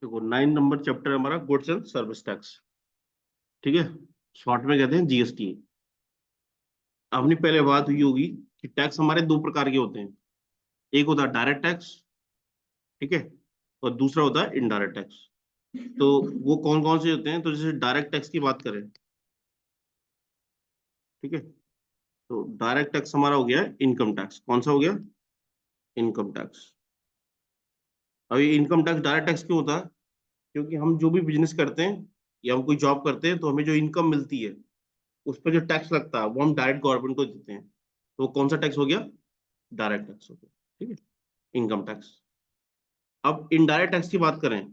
देखो 9 number chapter हमारा goods and service tax, ठीक है, शॉर्ट में कहते हैं जीएसटी। अपनी पहले बात हुई होगी कि टैक्स हमारे दो प्रकार के होते हैं, एक होता है डायरेक्ट टैक्स, ठीक है, और दूसरा होता है इनडायरेक्ट टैक्स। तो वो कौन कौन से होते हैं, तो जैसे डायरेक्ट टैक्स की बात करें, ठीक है, तो डायरेक्ट टैक्स हमारा हो गया इनकम टैक्स। कौन सा हो गया? Income tax. अभी इनकम टैक्स डायरेक्ट टैक्स क्यों होता है? क्योंकि हम जो भी बिजनेस करते हैं या हम कोई जॉब करते हैं तो हमें जो इनकम मिलती है उस पर जो टैक्स लगता है वो हम डायरेक्ट गवर्नमेंट को देते हैं। तो वो कौन सा टैक्स हो गया? डायरेक्ट टैक्स हो गया, ठीक है, इनकम टैक्स। अब इनडायरेक्ट टैक्स की बात करें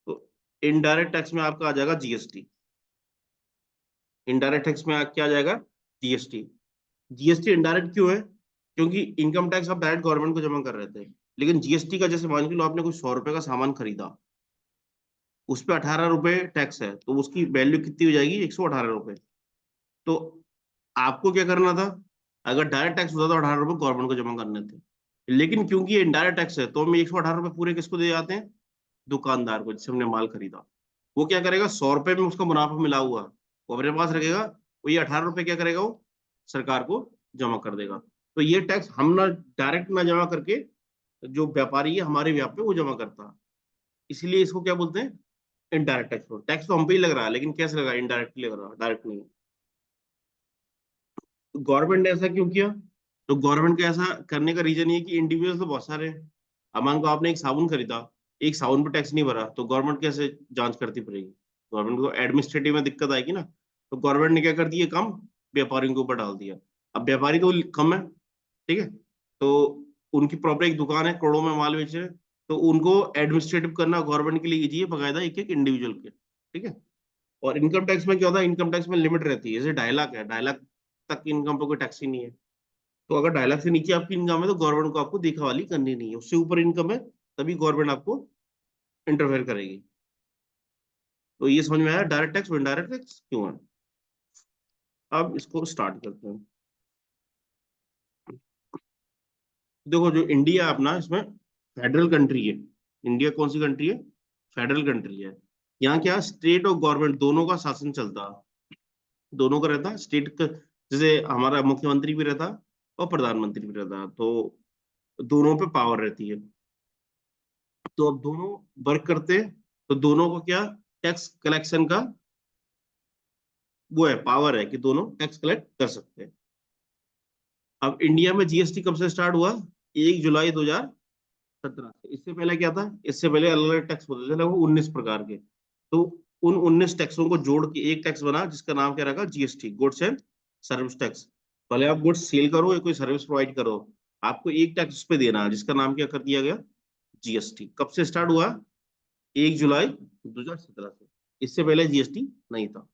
तो इनडायरेक्ट टैक्स में आपका आ जाएगा जीएसटी। इनडायरेक्ट टैक्स में क्या आ जाएगा? जीएसटी। जीएसटी इनडायरेक्ट क्यों है? क्योंकि इनकम टैक्स आप डायरेक्ट गवर्नमेंट को जमा कर रहे थे, लेकिन जीएसटी का जैसे मान के लो आपने कोई 100 रुपए का सामान खरीदा, उस पर 18 रुपए टैक्स है, तो उसकी वैल्यू कितनी हो जाएगी? 118 रुपए। तो आपको क्या करना था? अगर डायरेक्ट टैक्स होता तो 18 रुपए गवर्नमेंट को जमा करने थे, लेकिन क्योंकि ये इनडायरेक्ट टैक्स है तो हमें 118 रुपए पूरे किसको दे जाते हैं? दुकानदार को, जिससे हमने माल खरीदा। वो क्या करेगा? 100 रुपए में उसका मुनाफा मिला हुआ वो अपने पास रखेगा, वो ये 18 रुपए क्या करेगा? वो सरकार को जमा कर देगा। तो ये टैक्स हम ना डायरेक्ट ना जमा करके जो व्यापारी है हमारे यहाँ पे वो जमा करता है, इसीलिए इसको क्या बोलते हैं? Indirect tax. टैक्स तो हम पे ही लग रहा है, लेकिन कैसे लग रहा है? इनडायरेक्टली लग रहा है, डायरेक्ट नहीं। गवर्नमेंट ने ऐसा क्यों किया? तो गवर्नमेंट का ऐसा करने का रीजन ये कि इंडिविजुअल तो बहुत सारे हैं। अब मान को आपने एक साबुन खरीदा, एक साबुन पे टैक्स नहीं भरा, तो गवर्नमेंट कैसे जांच करती पड़ेगी? गवर्नमेंट को एडमिनिस्ट्रेटिव में दिक्कत आएगी ना। तो गवर्नमेंट ने क्या कर दिया काम? व्यापारियों के ऊपर डाल दिया। अब व्यापारी तो कम है, ठीक है, तो उनकी प्रॉपर एक दुकान है, करोड़ों में माल बेच रहे हैं, तो उनको एडमिनिस्ट्रेटिव करना गवर्नमेंट के लिए इजी है बकायदा एक एक इंडिविजुअल के, ठीक है। और इनकम टैक्स में क्या होता है? इनकम टैक्स में लिमिट रहती है, जैसे 2.5 लाख है, 2.5 लाख तक की इनकम पे कोई टैक्स ही नहीं है। तो अगर 2.5 लाख से नीचे आपकी इनकम है तो गवर्नमेंट को आपको देखा वाली करनी नहीं है, उससे ऊपर इनकम है तभी गवर्नमेंट आपको इंटरफेयर करेगी। तो ये समझ में आया डायरेक्ट टैक्स और इनडायरेक्ट टैक्स क्यों है। अब इसको स्टार्ट करते हैं। देखो जो इंडिया है अपना, इसमें फेडरल कंट्री है। इंडिया कौन सी कंट्री है? फेडरल कंट्री है। यहाँ क्या, स्टेट और गवर्नमेंट दोनों का शासन चलता है, दोनों का रहता है। स्टेट का जैसे हमारा मुख्यमंत्री भी रहता और प्रधानमंत्री भी रहता, तो दोनों पे पावर रहती है। तो अब दोनों वर्क करते हैं, तो दोनों को क्या, टैक्स कलेक्शन का वो है, पावर है कि दोनों टैक्स कलेक्ट कर सकते हैं। अब इंडिया में जीएसटी कब से स्टार्ट हुआ? 1 जुलाई 2017 से। इससे पहले क्या था? इससे पहले अलग अलग टैक्स होते थे, लगभग 19 प्रकार के। तो उन 19 टैक्सों को जोड़ के एक टैक्स बना जिसका नाम क्या रखा? GST, goods and service tax. भले आप गुड्स सेल करो या कोई सर्विस प्रोवाइड करो, आपको एक टैक्स उस पे देना है जिसका नाम क्या कर दिया गया? जीएसटी। कब से स्टार्ट हुआ? 1 जुलाई 2017 से। इससे पहले जीएसटी नहीं था।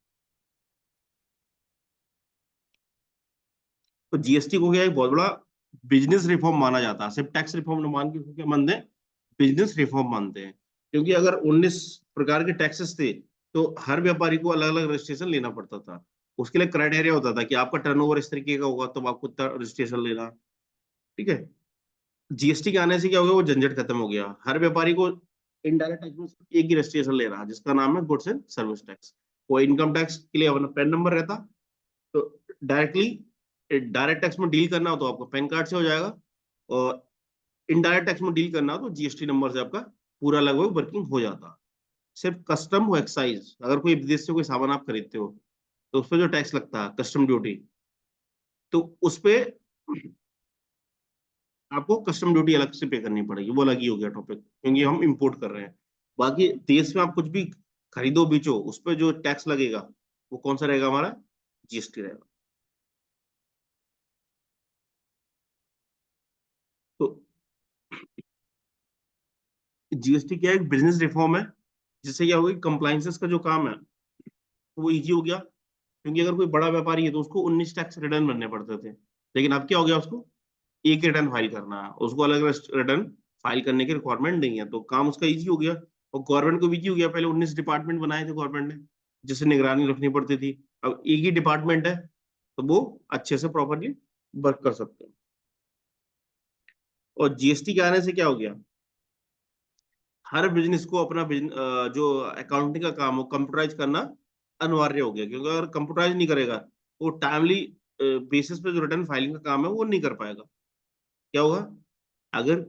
तो जीएसटी को क्या एक बहुत बड़ा बिजनेस रिफॉर्म माना जाता है, सिर्फ टैक्स रिफॉर्म न मान के उसको क्या मानते हैं? बिजनेस रिफॉर्म मानते हैं। क्योंकि अगर 19 प्रकार के टैक्सेस थे तो हर व्यापारी को अलग अलग रजिस्ट्रेशन लेना पड़ता था। उसके लिए क्राइटेरिया होता था कि आपका टर्नओवर इस तरीके का होगा तो आपको इतना रजिस्ट्रेशन लेना, ठीक है। जीएसटी के आने से क्या हो गया? वो झंझट खत्म हो गया। हर व्यापारी को इनडायरेक्ट टैक्स में सिर्फ एक ही रजिस्ट्रेशन ले रहा है जिसका नाम है गुड्स एंड सर्विस टैक्स। वो इनकम टैक्स के लिए अपना पैन नंबर रहता, तो डायरेक्टली डायरेक्ट टैक्स में डील करना हो तो आपको पैन कार्ड से हो जाएगा, और इनडायरेक्ट टैक्स में डील करना हो तो जीएसटी नंबर से आपका पूरा लगभग वर्किंग हो जाता। सिर्फ कस्टम और एक्साइज, अगर कोई विदेश से कोई सामान आप खरीदते हो तो उस पर जो टैक्स लगता है कस्टम ड्यूटी, तो उस पे आपको कस्टम ड्यूटी अलग से पे करनी पड़ेगी, वो अलग ही हो गया टॉपिक, क्योंकि हम इंपोर्ट कर रहे हैं। बाकी देश में आप कुछ भी खरीदो बेचो, उस पर जो टैक्स लगेगा वो कौन सा रहेगा? हमारा जीएसटी रहेगा। तो जीएसटी क्या है? एक बिजनेस रिफॉर्म है, जिससे क्या होगा, कंप्लाइंसेस का जो काम है वो इजी हो गया। क्योंकि अगर कोई बड़ा व्यापारी है तो उसको 19 टैक्स रिटर्न भरने पड़ते थे, लेकिन अब क्या हो गया? उसको एक रिटर्न फाइल करना है, उसको अलग अलग रिटर्न फाइल करने की रिक्वायरमेंट नहीं है, तो काम उसका इजी हो गया। और गवर्नमेंट को भी इजी हो गया, पहले 19 डिपार्टमेंट बनाए थे गवर्नमेंट ने जिससे निगरानी रखनी पड़ती थी। अब एक ही डिपार्टमेंट है तो वो अच्छे से प्रॉपरली वर्क कर सकते हैं। और जीएसटी के आने से क्या हो गया, हर बिजनेस को अपना जो अकाउंटिंग का काम हो कंप्यूटराइज करना अनिवार्य हो गया, क्योंकि अगर कंप्यूटराइज नहीं करेगा वो टाइमली बेसिस पे जो रिटर्न फाइलिंग का काम है वो नहीं कर पाएगा। क्या होगा, अगर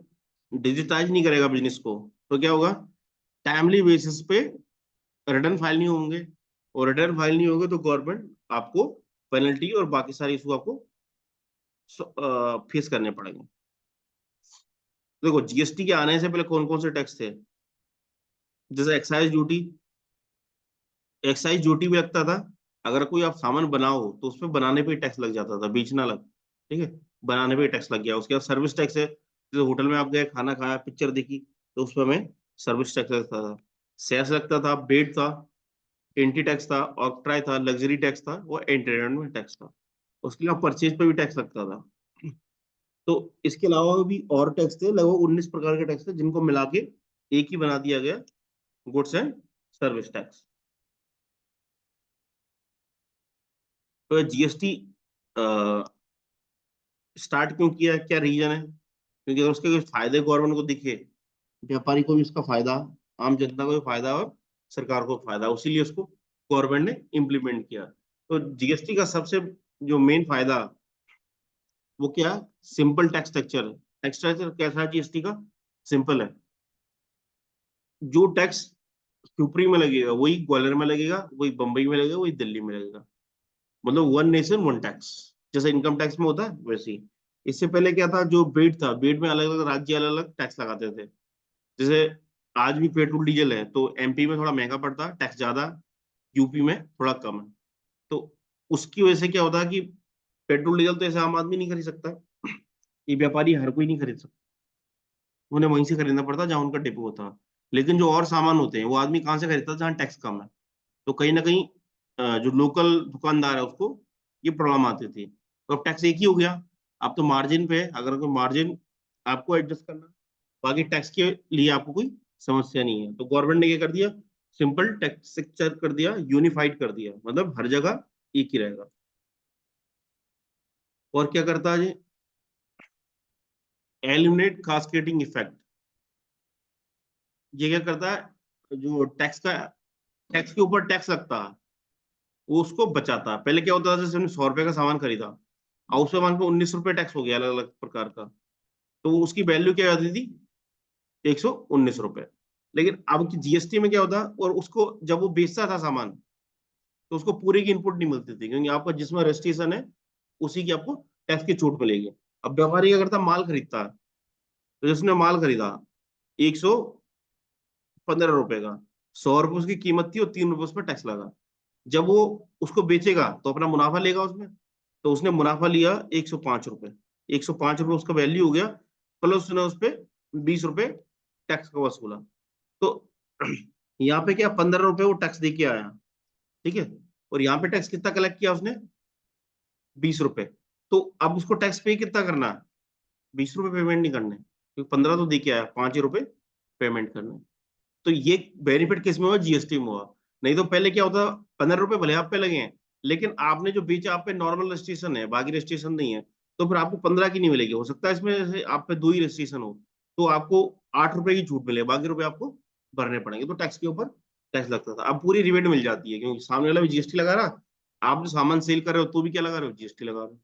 डिजिटाइज नहीं करेगा बिजनेस को तो क्या होगा, टाइमली बेसिस पे रिटर्न फाइल नहीं होंगे, और रिटर्न फाइल नहीं होंगे तो गवर्नमेंट आपको पेनल्टी और बाकी सारे इशू आपको फेस करने पड़ेंगे। देखो जीएसटी के आने से पहले कौन कौन से टैक्स थे, जैसे एक्साइज ड्यूटी भी लगता था। अगर कोई आप सामान बनाओ तो उसपे बनाने पे टैक्स लग जाता था, बेचना लग, ठीक है, बनाने पे टैक्स लग गया। उसके बाद सर्विस टैक्स है, जैसे होटल में आप गए, खाना खाया, पिक्चर देखी, तो उसपे हमें सर्विस टैक्स लगता था, सेस लगता था, बेट था, एंटी टैक्स था, ऑक्ट्राई था, लग्जरी टैक्स था, वो एंटरटेनमेंट टैक्स था। उसके अलावा परचेज पे भी टैक्स लगता था। तो इसके अलावा भी और टैक्स थे, लगभग 19 प्रकार के टैक्स थे, जिनको मिला के एक ही बना दिया गया, गुड्स एंड सर्विस टैक्स। तो जीएसटी स्टार्ट क्यों किया, क्या रीजन है, क्योंकि अगर उसके कुछ फायदे गवर्नमेंट को दिखे, व्यापारी को भी उसका फायदा, आम जनता को भी फायदा और सरकार को फायदा, उसीलिए उसको गवर्नमेंट ने इम्प्लीमेंट किया। तो जीएसटी का सबसे जो मेन फायदा वो क्या, simple tax structure. Tax structure कैसा है जीएसटी का, सिंपल है। जो टैक्स सुप्रीम में लगेगा वही ग्वालियर में लगेगा, वही बंबई में लगेगा, वही दिल्ली में लगेगा। मतलब वन नेशन वन टैक्स, जैसे इनकम टैक्स में होता है वैसे ही। इससे पहले क्या था, जो बेट था, बेट में अलग अलग राज्य अलग अलग टैक्स लगाते थे। जैसे आज भी पेट्रोल डीजल है तो एमपी में थोड़ा महंगा पड़ता है, टैक्स ज्यादा, यूपी में थोड़ा कम है। तो उसकी वजह से क्या होता है कि पेट्रोल डीजल तो ऐसे आम आदमी नहीं खरीद सकता, ये व्यापारी हर कोई नहीं खरीद सकता, उन्हें वहीं से खरीदना पड़ता जहाँ उनका डिपो होता है। लेकिन जो और सामान होते हैं वो आदमी कहाँ से खरीदता है, जहाँ टैक्स कम है। तो कहीं ना कहीं जो लोकल दुकानदार है उसको ये प्रॉब्लम आती थी। तो अब टैक्स एक ही हो गया। अब तो मार्जिन पे है, अगर कोई मार्जिन आपको एडजस्ट करना, बाकी टैक्स के लिए आपको कोई समस्या नहीं है। तो गवर्नमेंट ने क्या कर दिया, सिंपल टैक्स स्ट्रक्चर कर दिया, यूनिफाइड कर दिया, मतलब हर जगह एक ही रहेगा। और क्या करता है जी, एलिमिनेट कास्केडिंग इफेक्ट। ये क्या करता है, जो टैक्स के ऊपर टैक्स लगता है वो उसको बचाता है। पहले क्या होता था, जैसे हमने 100 रुपए का सामान खरीदा और उस सामान पे 19 रुपए टैक्स हो गया अलग अलग प्रकार का, तो उसकी वैल्यू क्या आती थी, 119 रुपए। लेकिन अब जीएसटी में क्या होता, और उसको जब वो बेचता था सामान तो उसको पूरे की इनपुट नहीं मिलती थी, क्योंकि आपका जिसमें रजिस्ट्रेशन है उसी की आपको टैक्स की छूट मिलेगी। अब व्यापारी क्या करता, माल खरीदता है, तो जिसने माल खरीदा 115 रुपए का, 100 रुपए उसकी कीमत थी और 3 रुपए उस पर टैक्स लगा। जब वो उसको बेचेगा तो अपना मुनाफा लेगा उसमें, तो उसने मुनाफा लिया 105 रुपए, 105 रुपए उसका वैल्यू हो गया, प्लस उसने उस पर 20 रुपए टैक्स का वसूला। तो यहाँ पे क्या, 15 रुपए वो टैक्स दे के आया, ठीक है, और यहाँ पे टैक्स कितना कलेक्ट किया उसने, 20 रुपए। तो अब उसको टैक्स पे कितना करना है, 20 रुपए पेमेंट नहीं करने, क्योंकि 15 तो दे के आया, 5 ही रुपए पेमेंट करने। तो ये बेनिफिट किस में हुआ, जीएसटी में हुआ। नहीं तो पहले क्या होता, 15 रुपए भले आप पे लगे हैं, लेकिन आपने जो बेचा आप पे नॉर्मल रजिस्ट्रेशन है, बाकी रजिस्ट्रेशन नहीं है, तो फिर आपको 15 की नहीं मिलेगी। हो सकता है इसमें जैसे आप पे 2 ही रजिस्ट्रेशन हो, तो आपको 8 रुपए की छूट मिले, बाकी रुपए आपको भरने पड़ेंगे। तो टैक्स के ऊपर टैक्स लगता था, अब पूरी रिबेट मिल जाती है, क्योंकि सामने वाला भी जीएसटी लगा रहा, आप जो सामान सेल कर रहे हो तो भी क्या लगा रहे हो, जीएसटी लगा रहे हो।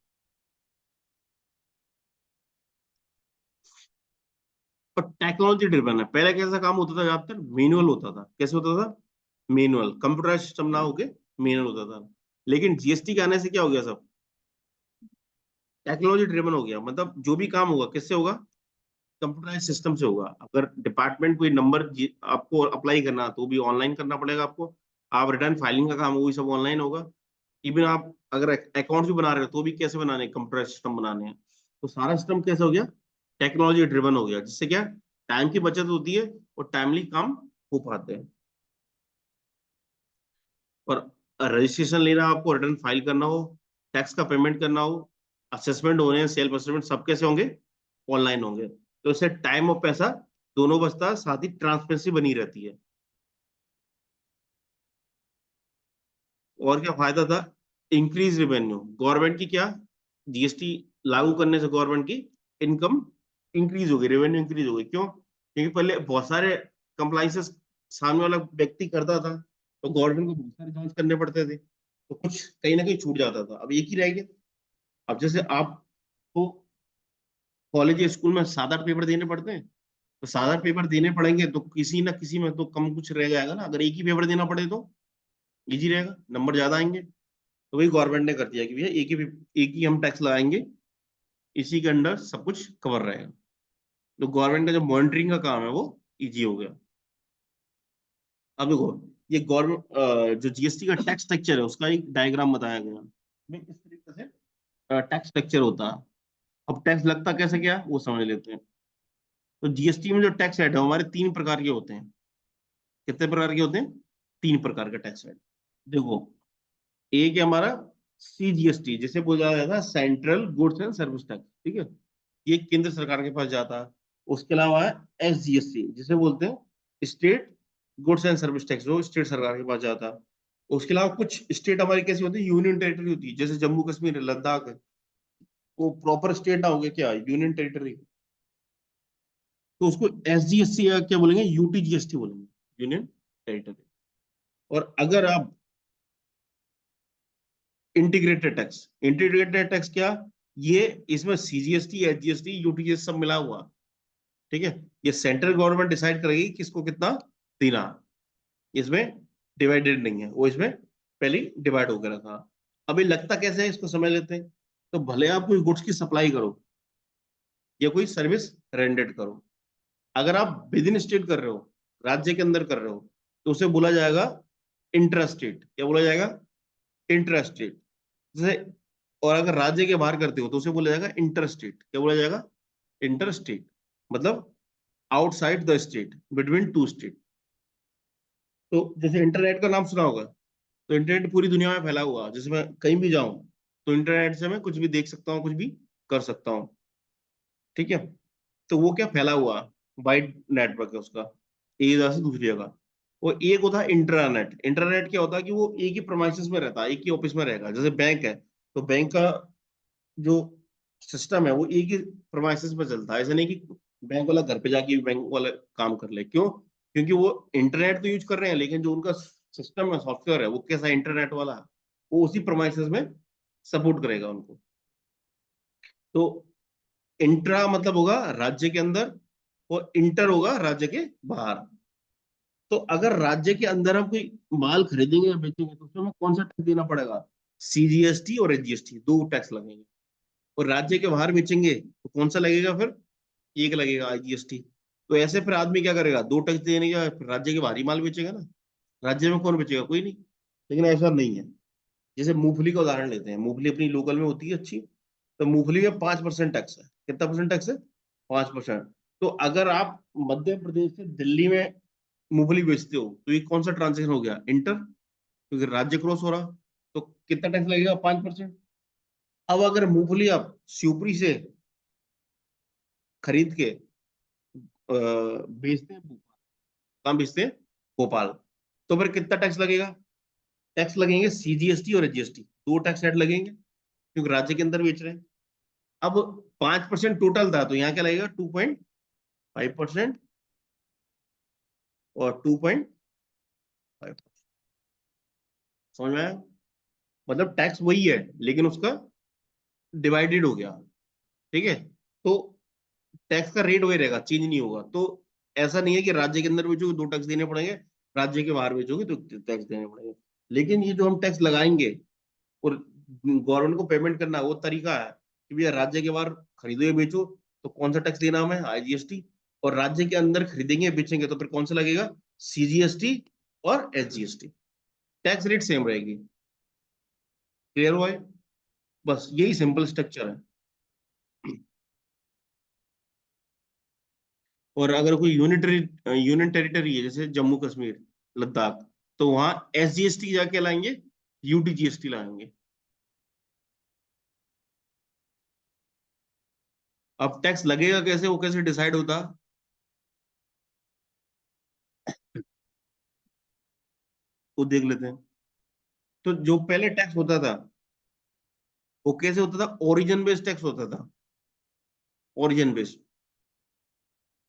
और टेक्नोलॉजी ड्रिवन है, पहले कैसा काम होता था, ज्यादातर मैनुअल होता था। कैसे होता था, मैनुअल, कंप्यूटर सिस्टम ना होके मैनुअल होता था। लेकिन जीएसटी के आने से क्या हो गया, सब टेक्नोलॉजी ड्रिवन हो गया। मतलब जो भी काम होगा किससे होगा, कंप्यूटराइज सिस्टम से होगा। अगर डिपार्टमेंट कोई नंबर आपको अप्लाई करना तो भी ऑनलाइन करना पड़ेगा आपको। आप रिटर्न फाइलिंग का काम वो भी सब ऑनलाइन होगा। इवन आप अगर अकाउंट भी बना रहे हो तो भी कैसे बनाने, कंप्यूटर सिस्टम बनाने हैं। तो सारा सिस्टम कैसे हो गया, टेक्नोलॉजी ड्रिवन हो गया, जिससे क्या, टाइम की बचत होती है और टाइमली काम हो पाते हैं। और रजिस्ट्रेशन लेना हो, आपको रिटर्न फाइल करना हो, टैक्स का पेमेंट करना हो, असेसमेंट होने हैं, सेल्फ असेसमेंट, सब कैसे होंगे, ऑनलाइन होंगे। तो इससे टाइम और पैसा दोनों बचता है, साथ ही ट्रांसपेरेंसी बनी रहती है। और क्या फायदा था, इंक्रीज रेवेन्यू, गवर्नमेंट की क्या, जीएसटी लागू करने से गवर्नमेंट की इनकम इंक्रीज हो गई, रेवेन्यू इंक्रीज हो गई। क्यों? क्योंकि पहले बहुत सारे कंप्लाइंसेस सामने वाला व्यक्ति करता था, तो गवर्नमेंट को बहुत सारे जांच करने पड़ते थे, तो कुछ कहीं ना कहीं छूट जाता था। अब एक ही रह गया। अब जैसे आपको कॉलेज या स्कूल में 7-8 पेपर देने पड़ते हैं, तो 7-8 पेपर देने पड़ेंगे तो किसी ना किसी में तो कम कुछ रह जाएगा ना। अगर एक ही पेपर देना पड़े तो इजी रहेगा, नंबर ज्यादा आएंगे। तो वही गवर्नमेंट ने कर दिया कि भैया एक ही हम टैक्स लगाएंगे, इसी के अंडर सब कुछ कवर रहेगा। तो गवर्नमेंट का जो मॉनिटरिंग का काम है वो इजी हो गया। अब देखो, ये गवर्नमेंट जो जीएसटी का टैक्स स्ट्रक्चर है उसका एक डायग्राम बताया गया। में इस तरीके से टैक्स स्ट्रक्चर होता है। अब टैक्स लगता कैसे क्या है, वो समझ लेते हैं। तो जीएसटी में जो टैक्स हेड है हमारे 3 प्रकार के होते हैं। कितने प्रकार के होते हैं? 3 प्रकार के टैक्स हेड। देखो, एक है हमारा सीजीएसटी, जिसे बोला जाता है central goods and service tax, ठीक है। ये केंद्र सरकार के पास जाता है। उसके अलावा है एसजीएसटी, जिसे बोलते हैं state goods and service tax, जो स्टेट सरकार के पास जाता है। उसके अलावा कुछ स्टेट हमारी कैसी होती है, यूनियन टेरिटरी होती है, जैसे जम्मू कश्मीर है, लद्दाख है। वो प्रॉपर स्टेट ना हो गया क्या, यूनियन टेरिटरी, तो उसको एसजीएसटी या क्या बोलेंगे, यूटीजीएसटी बोलेंगे, यूनियन टेरिटरी। और अगर आप इंटीग्रेटेड टैक्स क्या, ये इसमें सीजीएसटी एसजीएसटी यूटीजीएसटी सब मिला हुआ, ठीक है। ये सेंट्रल गवर्नमेंट डिसाइड करेगी किसको कितना देना। इसमें डिवाइडेड नहीं है, वो इसमें पहले डिवाइड होकर रखा। अभी लगता कैसे है इसको समझ लेते हैं। तो भले आप कोई गुड्स की सप्लाई करो या कोई सर्विस रेंडेड करो, अगर आप विद इन स्टेट कर रहे हो, राज्य के अंदर कर रहे हो, तो उसे बोला जाएगा इंट्रा स्टेट। क्या बोला जाएगा? Intra state. जैसे, और अगर राज्य के बाहर करते हो तो उसे बोला जाएगा इंटर स्टेट। क्या बोला जाएगा? इंटर स्टेट, मतलब outside the state, between two state. तो जैसे इंटरनेट का नाम सुना होगा, तो इंटरनेट पूरी दुनिया में फैला हुआ है। जैसे मैं कहीं भी जाऊं तो इंटरनेट से मैं कुछ भी देख सकता हूँ, कुछ भी कर सकता हूँ, ठीक है। तो वो क्या फैला हुआ, वाइड नेटवर्क है उसका, एक जगह से दूसरी जगह। वो एक होता है इंटरनेट। इंटरनेट क्या होता है कि वो एक ही प्रोमाइसिस में रहता है, एक ही ऑफिस में रहेगा। जैसे बैंक है, तो बैंक का जो सिस्टम है वो एक ही प्रोमाइसिस पे चलता है। ऐसा नहीं कि बैंक वाला घर पे जाके भी बैंक वाला काम कर ले। क्यों? क्योंकि वो इंटरनेट तो यूज कर रहे हैं, लेकिन जो उनका सिस्टम है, सॉफ्टवेयर है, वो कैसा इंटरनेट वाला है, वो उसी प्रोमाइसिस में सपोर्ट करेगा उनको। तो इंट्रा मतलब होगा राज्य के अंदर, और इंटर होगा राज्य के बाहर। तो अगर राज्य के अंदर हम कोई माल खरीदेंगे या बेचेंगे तो उसमें हमें कौन सा टैक्स देना पड़ेगा? सीजीएसटी और एसजीएसटी, दो टैक्स लगेंगे। और राज्य के बाहर बेचेंगे तो कौन सा लगेगा फिर? एक लगेगा, आईजीएसटी। तो ऐसे फिर आदमी क्या करेगा, दो टैक्स देने का, फिर राज्य के बाहर ही माल बेचेगा ना। राज्य में कौन बेचेगा? कोई नहीं। लेकिन ऐसा नहीं है। जैसे मूंगफली का उदाहरण लेते हैं, मूंगफली अपनी लोकल में होती है अच्छी, तो मूंगफली में 5% टैक्स है। कितना परसेंट टैक्स है? 5%। तो अगर आप मध्य प्रदेश से दिल्ली में मूंगफली बेचते हो, तो ये कौन सा ट्रांजेक्शन हो गया? इंटर, क्योंकि राज्य क्रॉस हो रहा। तो कितना टैक्स लगेगा? 5%। अब अगर मूंगफली आप शिवपुरी से खरीद के बेचते हैं भोपाल, कहाँ बेचते हैं? भोपाल, तो फिर कितना टैक्स लगेगा? टैक्स लगेंगे सीजीएसटी और एसजीएसटी, दो टैक्स ऐड लगेंगे, क्योंकि राज्य के अंदर बेच रहे हैं। अब 5% टोटल था, तो यहाँ क्या लगेगा? 2.5% और 2.5। समझ में आया? मतलब टैक्स वही है, लेकिन उसका डिवाइडेड हो गया, ठीक है। तो टैक्स का रेट वही रहेगा, चेंज नहीं होगा। तो ऐसा नहीं है कि राज्य के अंदर बेचोगे दो टैक्स देने पड़ेंगे, राज्य के बाहर बेचोगे तो टैक्स देने पड़ेंगे। लेकिन ये जो हम टैक्स लगाएंगे और गवर्नमेंट को पेमेंट करना, वो तरीका है कि भैया राज्य के बाहर खरीदो या बेचो तो कौन सा टैक्स देना हमें? आईजीएसटी। और राज्य के अंदर खरीदेंगे बेचेंगे तो फिर कौन सा लगेगा? सीजीएसटी और एसजीएसटी। टैक्स रेट सेम रहेगी। क्लियर हुआ है? बस यही सिंपल स्ट्रक्चर है। और अगर कोई यूनियन टेरिटरी है, जैसे जम्मू कश्मीर, लद्दाख, तो वहां एसजीएसटी जाके लाएंगे, यूटीजीएसटी लाएंगे। अब टैक्स लगेगा कैसे, वो कैसे डिसाइड होता, वो देख लेते हैं। तो जो पहले टैक्स होता था, वो कैसे होता था? ओरिजिन बेस्ड टैक्स होता था। ओरिजिन बेस्ड,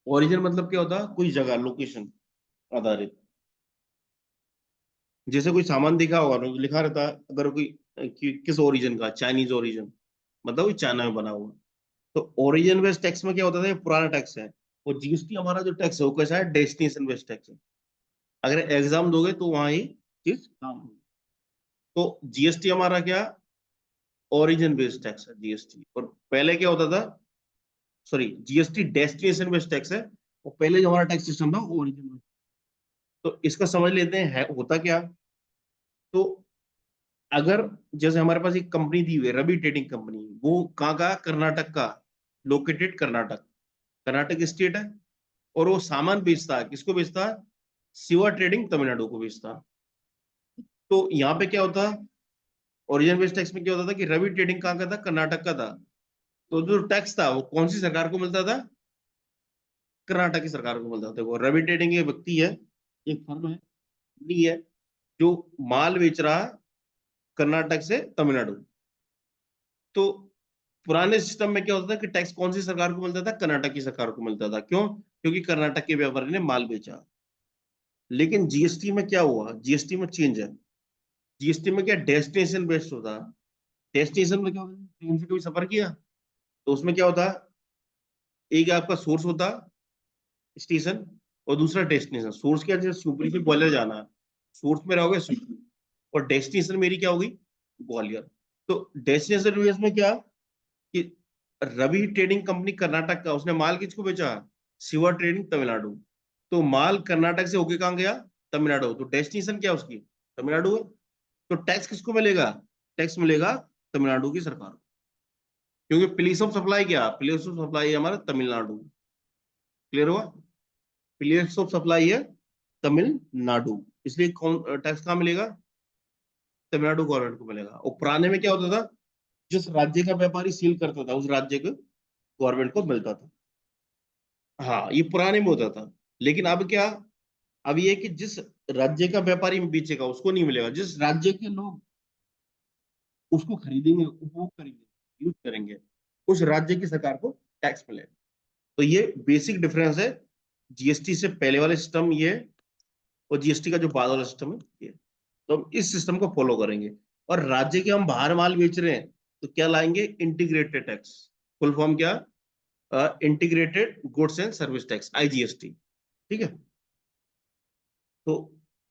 ओरिजिन मतलब क्या होता है, कोई जगह, लोकेशन आधारित। जैसे कोई सामान दिखा होगा तो लिखा रहता है अगर कोई किस ओरिजिन का, चाइनीज ओरिजिन, मतलब वो चाइना में बना हुआ। तो ओरिजिन बेस्ड टैक्स में क्या होता था, ये पुराना टैक्स है। और जीएसटी हमारा जो टैक्स है वो कैसा है, डेस्टिनेशन बेस्ड टैक्स है। अगर एग्जाम दोगे तो वहां ही चीज काम होगी। तो जीएसटी हमारा क्या, ओरिजिन बेस्ड टैक्स है जीएसटी। और पहले क्या होता था, sorry, GST destination based tax है। और पहले जो हमारा टैक्स सिस्टम था ओरिजिन बेस्ड। तो इसका समझ लेते हैं है होता क्या। तो अगर जैसे हमारे पास एक कंपनी दी हुई है, रवि ट्रेडिंग कंपनी, वो कहाँ का, कर्नाटक का, लोकेटेड कर्नाटक, कर्नाटक स्टेट है। और वो सामान बेचता है, किसको बेचता है, शिवा ट्रेडिंग तमिलनाडु को बेचता है। तो यहाँ पे क्या होता है, ओरिजिन बेस्ड टैक्स में क्या होता था कि रवि ट्रेडिंग कहाँ का था, कर्नाटक का था। तो जो टैक्स था वो कौन सी सरकार को मिलता था, कर्नाटक की सरकार को मिलता था। देखो, रवि ट्रेडिंग ये व्यक्ति है, एक फर्म है, कंपनी है, जो माल बेच रहा है कर्नाटक से तमिलनाडु। तो पुराने सिस्टम में क्या होता था कि टैक्स कौन सी सरकार को मिलता था, कर्नाटक की सरकार को मिलता था। क्यों, क्योंकि कर्नाटक के व्यापारी ने माल बेचा। लेकिन जीएसटी में क्या हुआ, जीएसटी में चेंज है। जीएसटी में क्या, डेस्टिनेशन बेस्ड होता है। डेस्टिनेशन में क्या होता है, ट्रेन से कभी सफर किया तो उसमें क्या होता है, एक आपका सोर्स होता स्टेशन, और दूसरा डेस्टिनेशन। सोर्स क्या, जैसे शिवपुरी से ग्वालियर जाना है, सोर्स में रहोगे शिवपुरी, और डेस्टिनेशन मेरी क्या होगी, ग्वालियर। तो डेस्टिनेशन बेस में क्या कि रवि ट्रेडिंग कंपनी कर्नाटक का, उसने माल किसको बेचा, शिवा ट्रेडिंग तमिलनाडु। तो माल कर्नाटक से होके कहाँ गया, तमिलनाडु। तो डेस्टिनेशन क्या उसकी, तमिलनाडु है। तो टैक्स किसको मिलेगा, टैक्स मिलेगा तमिलनाडु की सरकार को। क्योंकि प्लेस ऑफ सप्लाई क्या, प्लेस ऑफ सप्लाई है हमारा तमिलनाडु। क्लियर हुआ, प्लेस ऑफ सप्लाई है तमिलनाडु, इसलिए कौन टैक्स कहाँ मिलेगा, तमिलनाडु गवर्नमेंट को मिलेगा। और पुराने में क्या होता था, जिस राज्य का व्यापारी सील करता था उस राज्य को गवर्नमेंट को मिलता था। हाँ, ये पुराने में होता था। लेकिन अब क्या, अब ये है कि जिस राज्य का व्यापारी बेचेगा उसको नहीं मिलेगा, जिस राज्य के लोग उसको खरीदेंगे, उपभोग करेंगे, यूज करेंगे, उस राज्य की सरकार को टैक्स मिलेगा। तो ये बेसिक डिफरेंस है जीएसटी से पहले वाले सिस्टम ये है, और जीएसटी का जो बाद वाला सिस्टम है ये। तो हम इस सिस्टम को फॉलो करेंगे। और राज्य के हम बाहर माल बेच रहे हैं तो क्या लाएंगे, इंटीग्रेटेड टैक्स। फुल फॉर्म क्या, integrated goods and service tax, IGST. ठीक है। तो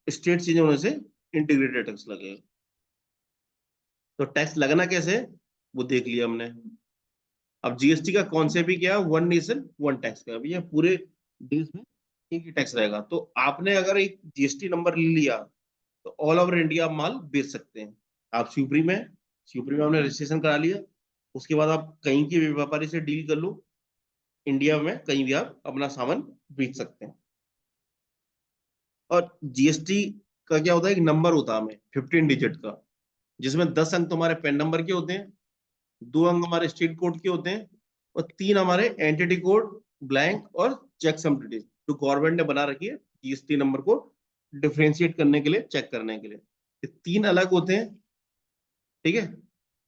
स्टेट चेंज होने से इंटीग्रेटेड टैक्स लगेगा। तो टैक्स लगना कैसे है, वो देख लिया हमने। अब जीएसटी का कॉन्सेप्ट भी क्या है, वन नेशन वन टैक्स का। अभी ये पूरे देश में एक ही टैक्स रहेगा। तो आपने अगर एक जीएसटी नंबर ले लिया तो ऑल ओवर इंडिया आप माल बेच सकते हैं। आप शिवपुरी में, शिवपुरी में आपने रजिस्ट्रेशन करा लिया, उसके बाद आप कहीं के भी व्यापारी से डील कर लो, इंडिया में कहीं भी आप अपना सामान बेच सकते हैं। और जीएसटी का क्या होता है, एक नंबर होता है हमें 15 डिजिट का, जिसमें 10 अंक तुम्हारे पैन नंबर के होते हैं, 2 अंक हमारे स्टेट कोड के होते हैं, और 3 हमारे एंटिटी कोड, ब्लैंक और चेक सम डिटेल, जो गवर्नमेंट ने बना रखी है जीएसटी नंबर को डिफरेंशिएट करने के लिए, चेक करने के लिए। ये 3 अलग होते हैं। ठीक है।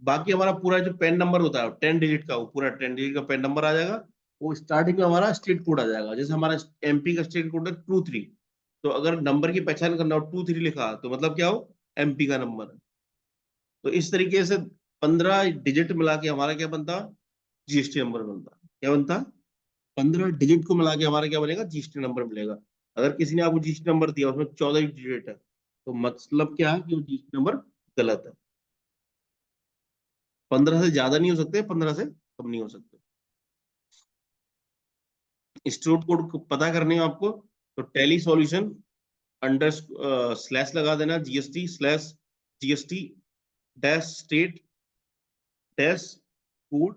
बाकी हमारा पूरा जो पैन नंबर होता है 10 डिजिट का, वो पूरा 10 डिजिट का पैन नंबर आ जाएगा। वो स्टार्टिंग में हमारा स्टेट कोड आ जाएगा। जैसे हमारा एमपी का स्टेट कोड है 23, तो अगर नंबर की पहचान करना हो 23 लिखा तो मतलब क्या हो, एमपी का नंबर है। तो इस तरीके से 15 डिजिट मिला के हमारा क्या बनता, जीएसटी नंबर बनता। क्या बनता, 15 डिजिट को मिला के हमारा क्या बनेगा, जीएसटी नंबर मिलेगा। अगर किसी ने आपको जीएसटी नंबर दिया उसमें 14 डिजिट है, तो मतलब क्या है कि वो जीएसटी नंबर गलत है। 15 से ज्यादा नहीं हो सकते, 15 से कम नहीं हो सकते। स्टोर कोड को पता करने है आपको, तो टैली सॉल्यूशन अंडर स्लैश लगा देना, GST slash GST dash state dash code,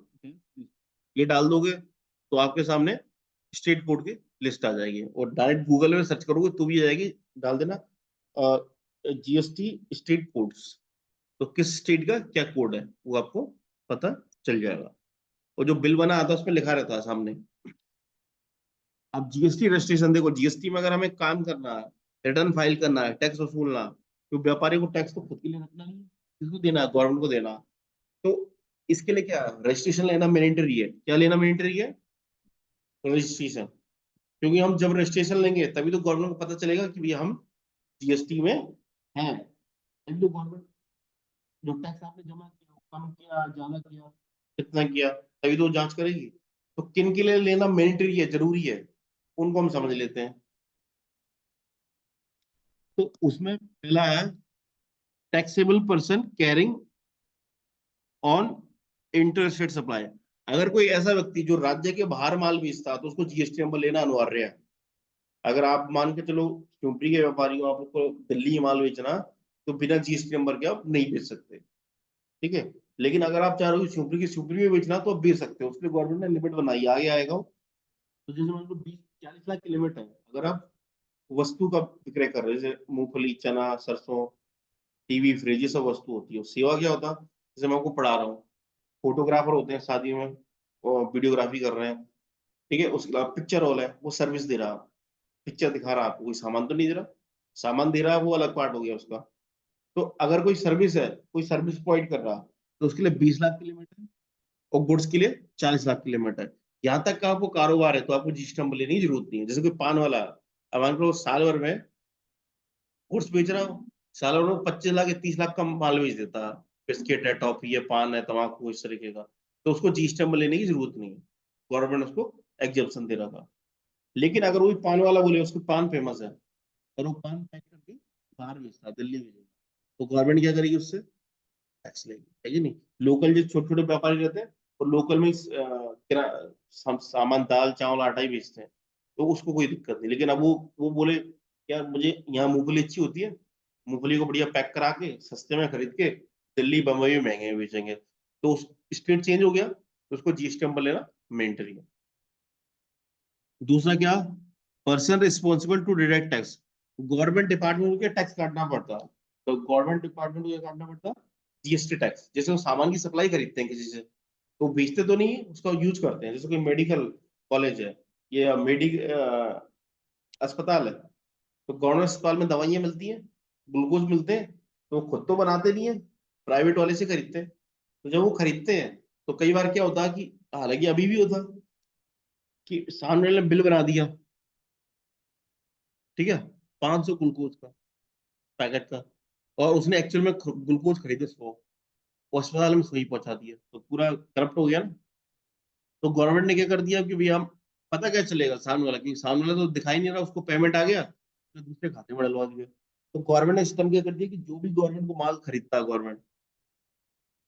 ये डाल दोगे तो आपके सामने स्टेट कोड की लिस्ट आ जाएगी। और डायरेक्ट गूगल में सर्च करोगे तो भी आ जाएगी, डाल देना जीएसटी स्टेट कोड्स, तो किस स्टेट का क्या कोड है वो आपको पता चल जाएगा। और जो बिल बना आता है उसमें लिखा रहता है सामने। अब जीएसटी रजिस्ट्रेशन देखो, जीएसटी में अगर हमें काम करना है, रिटर्न फाइल करना है, टैक्स वसूलना, तो व्यापारी को टैक्स तो खुद के लिए रखना नहीं है, किसको देना है, गवर्नमेंट को देना। तो इसके लिए क्या, रजिस्ट्रेशन लेना मैंडेटरी है। क्या लेना मैंडेटरी है, रजिस्ट्रेशन। क्योंकि हम जब रजिस्ट्रेशन लेंगे तभी तो गवर्नमेंट को पता चलेगा कि भैया हम जीएसटी में हैं। तभी तो गवर्नमेंट जो टैक्स आपने जमा किया वो कम किया, ज्यादा किया, कितना किया, तभी तो जांच करेगी। तो किन के लिए लेना मैंडेटरी है, जरूरी है, उनको हम समझ लेते हैं। तो उसमें पहला है taxable person carrying on interstate supply. अगर कोई ऐसा व्यक्ति जो राज्य के बाहर माल बेचता है तो उसको जीएसटी नंबर लेना अनिवार्य है। अगर आप मान के चलो शिवपुरी के व्यापारी हो, आपको दिल्ली ही माल बेचना, तो बिना जीएसटी नंबर के आप नहीं बेच सकते, ठीक है। लेकिन अगर आप चाह रहे हो शिवपुरी की शिवपुरी में बेचना तो आप बेच सकते हो, उसके गवर्नमेंट ने लिमिट बनाई है, आगे आएगा वो। तो जैसे मान लो 20-40 लाख की लिमिट है। अगर आप वस्तु का विक्रय कर रहे हैं, जैसे मूंगफली, चना, सरसों, टीवी, फ्रिज, ये सब वस्तु होती है। सेवा क्या होता है, जैसे मैं आपको पढ़ा रहा हूँ, फोटोग्राफर होते हैं शादी में, वीडियोग्राफी कर रहे हैं, ठीक है। उसके अलावा पिक्चर हॉल है, वो सर्विस दे रहा है, पिक्चर दिखा रहा है आपको, कोई सामान तो नहीं दे रहा। सामान दे रहा है वो अलग पार्ट हो गया उसका। तो अगर कोई सर्विस है, कोई सर्विस प्रोवाइड कर रहा है, तो उसके लिए 20 लाख की लिमिट है, और गुड्स के लिए 40 लाख की लिमिट है। यहाँ तक का आपको कारोबार है तो आपको जीएसटी नंबर लेने की जरूरत नहीं है। जैसे कोई पान वाला है, अब मान लो साल भर में गुड्स बेच रहा हूँ, साल भर में 25 लाख या 30 लाख का माल बेच देता है, बिस्किट है, टॉफी है, पान है, तम्बाकू, इस तरीके का, तो उसको जीएसटी नंबर लेने की जरूरत नहीं है। गवर्नमेंट उसको एग्जेप्शन दे रहा था। लेकिन अगर वही पान वाला बोले उसको पान फेमस है और वो पान पैक करके बाहर बेचता है, दिल्ली भेजेगा, तो गवर्नमेंट क्या करेगी, उससे टैक्स लेगी, है कि नहीं। लोकल जो छोटे छोटे व्यापारी रहते हैं वो लोकल में ही, सामान दाल चावल आटा ही बेचते हैं, तो उसको कोई दिक्कत नहीं। लेकिन अब वो बोले यार मुझे यहाँ मूंगफली अच्छी होती है, मूंगफली को बढ़िया पैक करा के सस्ते में खरीद के दिल्ली बम्बई में महंगे में बेचेंगे, तो स्टेट चेंज हो गया, तो उसको जीएसटी नंबर लेना मैंडेटरी है। दूसरा क्या, person responsible to deduct tax. Government department को क्या टैक्स काटना पड़ता है, तो गवर्नमेंट डिपार्टमेंट को क्या काटना पड़ता है, जीएसटी टैक्स। जैसे वो सामान की सप्लाई खरीदते हैं किसी से, तो बेचते तो नहीं है, उसका यूज करते हैं। जैसे कोई मेडिकल कॉलेज है, ये अस्पताल है, तो गवर्नमेंट अस्पताल में दवाइयाँ मिलती हैं, ग्लूकोज मिलते हैं, तो वो खुद तो बनाते नहीं है, प्राइवेट वाले से खरीदते हैं। तो जब वो खरीदते हैं तो कई बार क्या होता है कि, हालांकि अभी भी होता है कि सामने वाले ने बिल बना दिया, ठीक है, 500 ग्लूकोज का पैकेट का, और उसने एक्चुअल में ग्लूकोज खरीदे 100, अस्पताल में सुई पहुंचा दिया, तो पूरा करप्ट हो गया ना। तो गवर्नमेंट ने क्या कर दिया कि भैया हम, पता क्या चलेगा सामने वाला, कि सामने वाला तो दिखाई नहीं रहा, उसको पेमेंट आ गया तो दूसरे खाते में डलवा दिया। तो गवर्नमेंट ने सिस्टम क्या कर दिया कि जो भी गवर्नमेंट को माल खरीदता है गवर्नमेंट,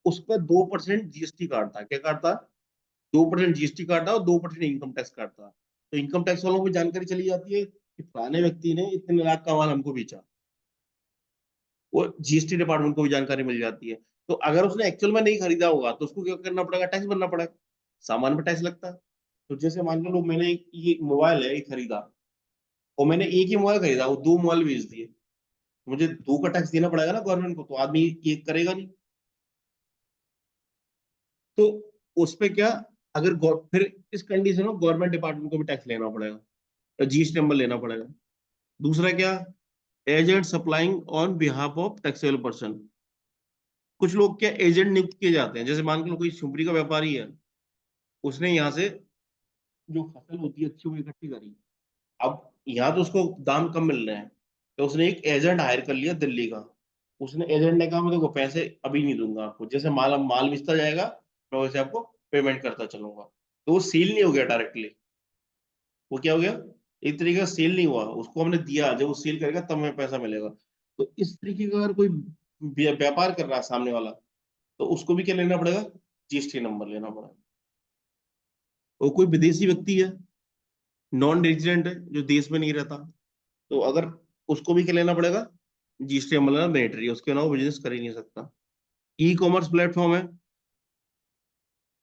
उस पर 2% जीएसटी काटता है। क्या काटता है, 2% जीएसटी काटता है, और 2% इनकम टैक्स काटता है। तो इनकम टैक्स वालों को जानकारी चली जाती है कि फलाने व्यक्ति ने इतने लाख का माल हमको बेचा, वो जीएसटी डिपार्टमेंट को भी जानकारी मिल जाती है। तो अगर उसने एक्चुअल में नहीं खरीदा होगा तो उसको क्या करना पड़ेगा, टैक्स भरना पड़ेगा, सामान पर टैक्स लगता है। तो जैसे मान लो मैंने ये मोबाइल है, एक खरीदा, और मैंने एक ही मोबाइल खरीदा, वो 2 मोबाइल बेच दिए, मुझे 2 का टैक्स देना पड़ेगा ना गवर्नमेंट को, तो आदमी ये करेगा नहीं। तो उस पे क्या, अगर फिर इस कंडीशन में गवर्नमेंट डिपार्टमेंट को भी टैक्स लेना पड़ेगा, जीएसटी नंबर लेना पड़ेगा। दूसरा क्या, agent supplying on behalf of taxable person. कुछ लोग क्या एजेंट नियुक्त किए जाते हैं, जैसे मान के लो कोई सुपरी का व्यापारी है, उसने यहाँ से जो फसल होती है अच्छी वो इकट्ठी करी, अब यहाँ तो उसको दाम कम मिल रहे हैं, तो उसने एक एजेंट हायर कर लिया दिल्ली का। उसने एजेंट ने कहा मैं देखो पैसे अभी नहीं दूंगा आपको, जैसे माल माल बेचता जाएगा मैं वैसे आपको पेमेंट करता चलूंगा। तो वो सेल नहीं हो गया डायरेक्टली, वो क्या हो गया, एक तरीके का सेल नहीं हुआ, उसको हमने दिया, जब वो सेल करेगा तब हमें पैसा मिलेगा। तो इस तरीके का अगर कोई व्यापार कर रहा है सामने वाला, तो उसको भी क्या लेना पड़ेगा, जीएसटी नंबर लेना पड़ेगा। वो कोई विदेशी व्यक्ति है, नॉन रेजिडेंट है, जो देश में नहीं रहता, तो अगर उसको भी क्या लेना पड़ेगा, जीएसटी नंबर लेना मैंडेटरी है, उसके अलावा बिजनेस कर ही नहीं सकता। ई कॉमर्स प्लेटफॉर्म है,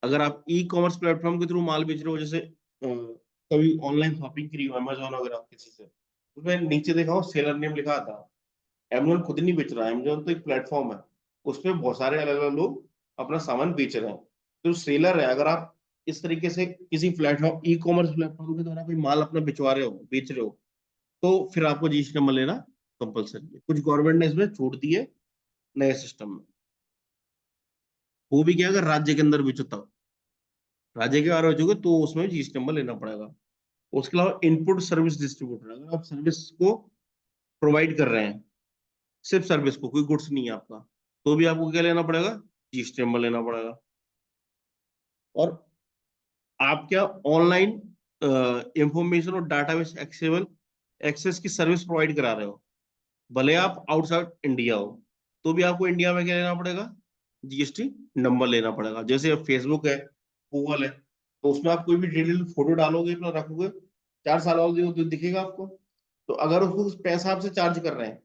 अगर आप ई कॉमर्स प्लेटफॉर्म के थ्रू माल बेच रहे हो, जैसे कभी ऑनलाइन शॉपिंग करी हो अमेजोन वगैरह किसी से, उसमें नीचे देखा हो सेलर नेम लिखा था। अमेजोन खुद नहीं बेच रहा है, अमेजोन तो एक प्लेटफॉर्म है, उसमें बहुत सारे अलग अलग लोग अपना सामान बेच रहे हैं। तो सेलर है, अगर आप इस तरीके से किसी प्लेटफॉर्म ई कॉमर्स प्लेटफॉर्म के द्वारा कोई माल अपना बिचवा रहे हो, बेच रहे हो, तो फिर आपको जीएसटी नंबर लेना कंपलसरी है। कुछ गवर्नमेंट ने इसमें छूट दी है नए सिस्टम में, वो भी क्या, अगर राज्य के अंदर बेचो तब, राज्य के बाहर बेचोगे तो उसमें जीएसटी नंबर लेना पड़ेगा। उसके अलावा इनपुट सर्विस डिस्ट्रीब्यूटर, अगर आप सर्विस को प्रोवाइड कर रहे हैं, सिर्फ सर्विस को, कोई गुड्स नहीं है आपका, तो भी आपको क्या लेना पड़ेगा, जीएसटी नंबर लेना पड़ेगा। और आप क्या ऑनलाइन इंफॉर्मेशन और डाटाबेस एक्सेस की सर्विस प्रोवाइड करा रहे हो, भले आप आउटसाइड इंडिया हो, तो भी आपको इंडिया में क्या लेना पड़ेगा, जीएसटी नंबर लेना पड़ेगा। जैसे फेसबुक है, गूगल है, तो उसमें आप कोई भी डिटेल फोटो डालोगे, अपना रखोगे, 4 साल बाद तो दिखेगा आपको। तो अगर उसको पैसा आपसे चार्ज कर रहे हैं,